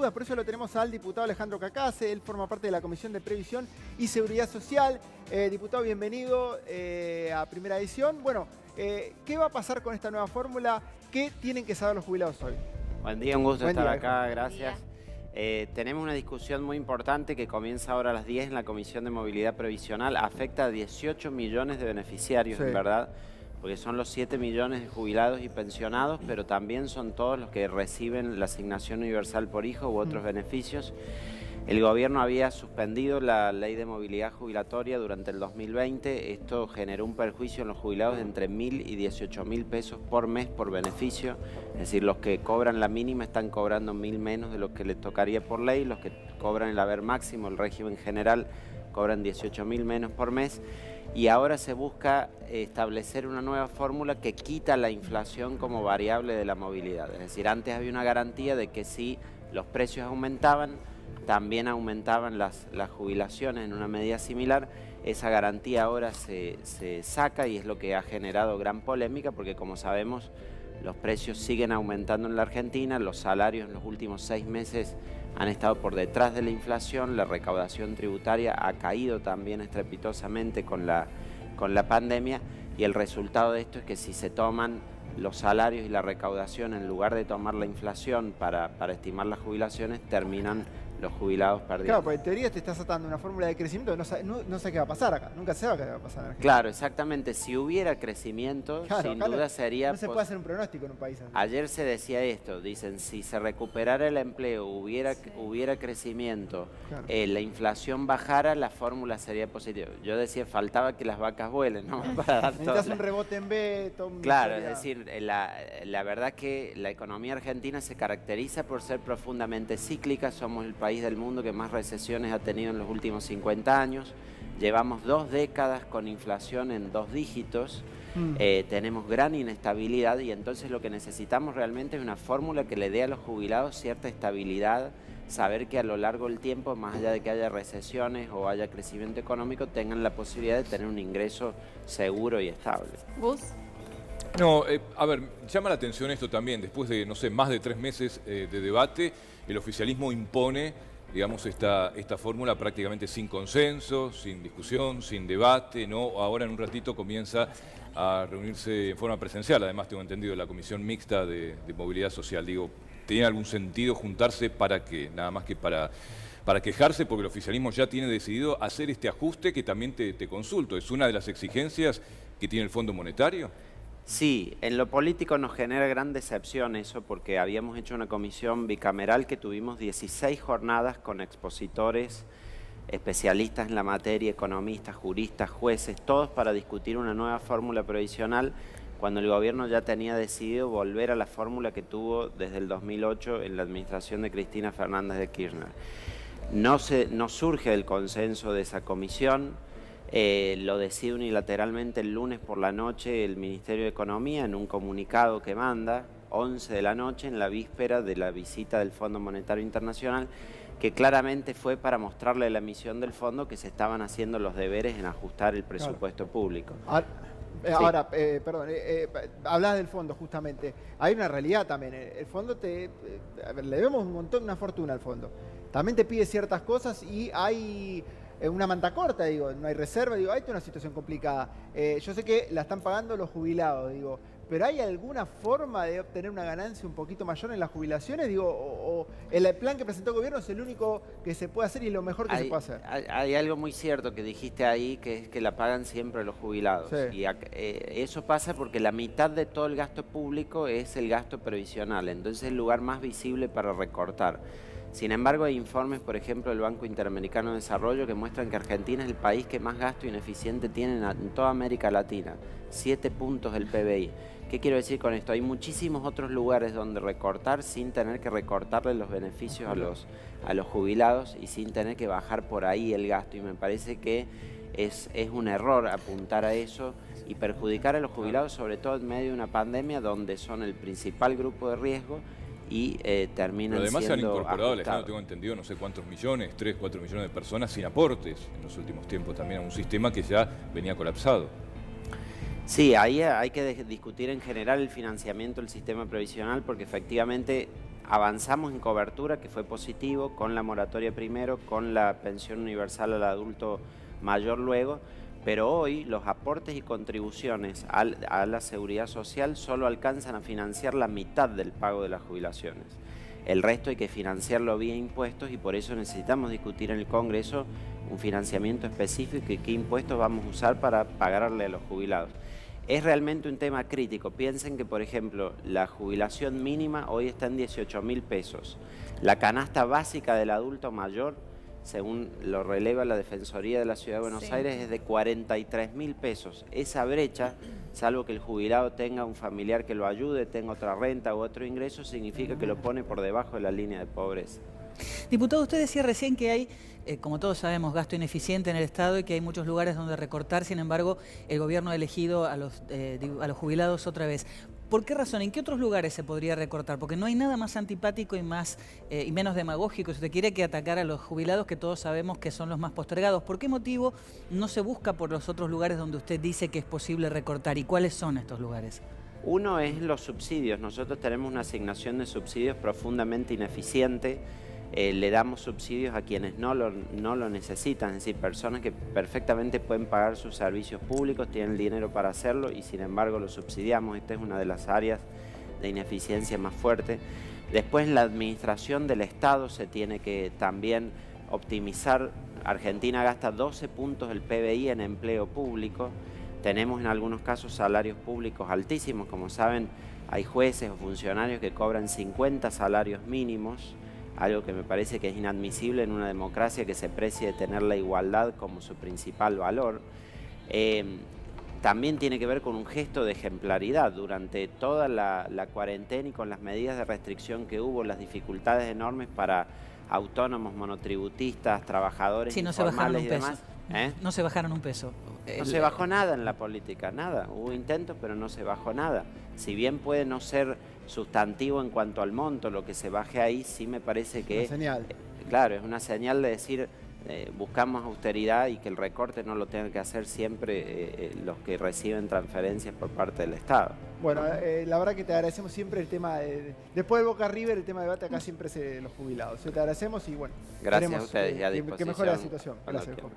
Por eso lo tenemos al diputado Alejandro Cacase. Él forma parte de la Comisión de Previsión y Seguridad Social. Diputado, bienvenido a Primera Edición. Bueno, ¿qué va a pasar con esta nueva fórmula? ¿Qué tienen que saber los jubilados hoy? Buen día, un gusto estar acá, Buen gracias. Tenemos una discusión muy importante que comienza ahora a las 10 en la Comisión de Movilidad Previsional. Afecta a 18 millones de beneficiarios, Sí. en verdad, porque son los 7 millones de jubilados y pensionados, pero también son todos los que reciben la asignación universal por hijo u otros beneficios. El gobierno había suspendido la ley de movilidad jubilatoria durante el 2020. Esto generó un perjuicio en los jubilados de entre 1.000 y 18.000 pesos por mes por beneficio. Es decir, los que cobran la mínima están cobrando 1.000 menos de lo que les tocaría por ley. Los que cobran el haber máximo, el régimen general, cobran 18.000 menos por mes. Y ahora se busca establecer una nueva fórmula que quita la inflación como variable de la movilidad. Es decir, antes había una garantía de que si los precios aumentaban, también aumentaban las jubilaciones en una medida similar. Esa garantía ahora se saca y es lo que ha generado gran polémica porque, como sabemos, los precios siguen aumentando en la Argentina, los salarios en los últimos 6 meses han estado por detrás de la inflación, la recaudación tributaria ha caído también estrepitosamente con la pandemia y el resultado de esto es que si se toman los salarios y la recaudación en lugar de tomar la inflación para estimar las jubilaciones, terminan los jubilados perdiendo. Claro, porque en teoría te estás atando una fórmula de crecimiento que no sé qué va a pasar acá. Nunca se sabe qué va a pasar en Argentina. Claro, exactamente. Si hubiera crecimiento, Claro, sin duda sería... No se puede hacer un pronóstico en un país así. Ayer se decía esto, dicen, si se recuperara el empleo, hubiera crecimiento, Claro. La inflación bajara, la fórmula sería positiva. Yo decía, faltaba que las vacas vuelen, ¿no? Para dar Necesitas todo. un rebote en B, Claro, es decir, la verdad que la economía argentina se caracteriza por ser profundamente cíclica. Somos el país del mundo que más recesiones ha tenido en los últimos 50 años. Llevamos 2 décadas con inflación en 2 dígitos. Tenemos gran inestabilidad y entonces lo que necesitamos realmente es una fórmula que le dé a los jubilados cierta estabilidad, saber que a lo largo del tiempo, más allá de que haya recesiones o haya crecimiento económico, tengan la posibilidad de tener un ingreso seguro y estable. ¿Gus? No, a ver, llama la atención esto también. Después de, no sé, más de 3 meses de debate, el oficialismo impone, digamos, esta fórmula prácticamente sin consenso, sin discusión, sin debate, ¿no? Ahora en un ratito comienza a reunirse en forma presencial, además tengo entendido, la Comisión Mixta de Movilidad Social. Digo, ¿tiene algún sentido juntarse para qué? Nada más que para quejarse, porque el oficialismo ya tiene decidido hacer este ajuste que también te consulto. ¿Es una de las exigencias que tiene el Fondo Monetario? Sí, en lo político nos genera gran decepción eso porque habíamos hecho una comisión bicameral que tuvimos 16 jornadas con expositores, especialistas en la materia, economistas, juristas, jueces, todos para discutir una nueva fórmula previsional cuando el gobierno ya tenía decidido volver a la fórmula que tuvo desde el 2008 en la administración de Cristina Fernández de Kirchner. No surge el consenso de esa comisión. Lo decide unilateralmente el lunes por la noche el Ministerio de Economía en un comunicado que manda, 11 de la noche, en la víspera de la visita del Fondo Monetario Internacional, que claramente fue para mostrarle a la misión del fondo que se estaban haciendo los deberes en ajustar el presupuesto público. Ahora, perdón, hablás del fondo justamente. Hay una realidad también. El fondo a ver, le debemos un montón, una fortuna al fondo. También te pide ciertas cosas y hay una manta corta, digo, no hay reserva, digo, hay una situación complicada. Yo sé que la están pagando los jubilados, digo, pero ¿hay alguna forma de obtener una ganancia un poquito mayor en las jubilaciones? Digo, o el plan que presentó el gobierno es el único que se puede hacer y es lo mejor que se puede hacer. Hay algo muy cierto que dijiste ahí, que es que la pagan siempre los jubilados. Sí. Y eso pasa porque la mitad de todo el gasto público es el gasto previsional, entonces es el lugar más visible para recortar. Sin embargo, hay informes, por ejemplo, del Banco Interamericano de Desarrollo que muestran que Argentina es el país que más gasto ineficiente tiene en toda América Latina, 7 puntos del PBI. ¿Qué quiero decir con esto? Hay muchísimos otros lugares donde recortar sin tener que recortarle los beneficios a los jubilados y sin tener que bajar por ahí el gasto. Y me parece que es un error apuntar a eso y perjudicar a los jubilados, sobre todo en medio de una pandemia donde son el principal grupo de riesgo y terminan Pero además siendo se han incorporado, Alejandro, ajustados. tengo entendido, no sé cuántos millones, 3, 4 millones de personas sin aportes en los últimos tiempos también a un sistema que ya venía colapsado. Sí, ahí hay que discutir en general el financiamiento del sistema previsional porque efectivamente avanzamos en cobertura, que fue positivo, con la moratoria primero, con la pensión universal al adulto mayor luego, pero hoy los aportes y contribuciones a la seguridad social solo alcanzan a financiar la mitad del pago de las jubilaciones. El resto hay que financiarlo vía impuestos y por eso necesitamos discutir en el Congreso un financiamiento específico y qué impuestos vamos a usar para pagarle a los jubilados. Es realmente un tema crítico. Piensen que, por ejemplo, la jubilación mínima hoy está en 18.000 pesos. La canasta básica del adulto mayor, según lo releva la Defensoría de la Ciudad de Buenos Aires, es de 43.000 pesos. Esa brecha, salvo que el jubilado tenga un familiar que lo ayude, tenga otra renta u otro ingreso, significa que lo pone por debajo de la línea de pobreza. Diputado, usted decía recién que hay, como todos sabemos, gasto ineficiente en el Estado y que hay muchos lugares donde recortar. Sin embargo, el gobierno ha elegido a los jubilados otra vez. ¿Por qué razón? ¿En qué otros lugares se podría recortar? Porque no hay nada más antipático y menos demagógico, si usted quiere, que atacar a los jubilados, que todos sabemos que son los más postergados. ¿Por qué motivo no se busca por los otros lugares donde usted dice que es posible recortar? ¿Y cuáles son estos lugares? Uno es los subsidios. Nosotros tenemos una asignación de subsidios profundamente ineficiente. Le damos subsidios a quienes no lo necesitan, es decir, personas que perfectamente pueden pagar sus servicios públicos, tienen el dinero para hacerlo y sin embargo lo subsidiamos. Esta es una de las áreas de ineficiencia más fuerte. Después, la administración del Estado se tiene que también optimizar. Argentina gasta 12 puntos del PBI en empleo público. Tenemos en algunos casos salarios públicos altísimos. Como saben, hay jueces o funcionarios que cobran 50 salarios mínimos, algo que me parece que es inadmisible en una democracia que se precie de tener la igualdad como su principal valor. También tiene que ver con un gesto de ejemplaridad. Durante toda la cuarentena y con las medidas de restricción que hubo, las dificultades enormes para autónomos, monotributistas, trabajadores informales y demás. No se bajaron un peso. No se bajó nada en la política, nada. Hubo intentos, pero no se bajó nada. Si bien puede no ser sustantivo en cuanto al monto, lo que se baje ahí sí me parece que... Una señal. Claro, es una señal de decir, buscamos austeridad y que el recorte no lo tengan que hacer siempre los que reciben transferencias por parte del Estado. Bueno, la verdad que te agradecemos siempre el tema, después de Boca River, el tema de debate acá siempre es los jubilados. Te agradecemos y bueno, gracias a ustedes, que mejore la situación. Gracias, Jorge.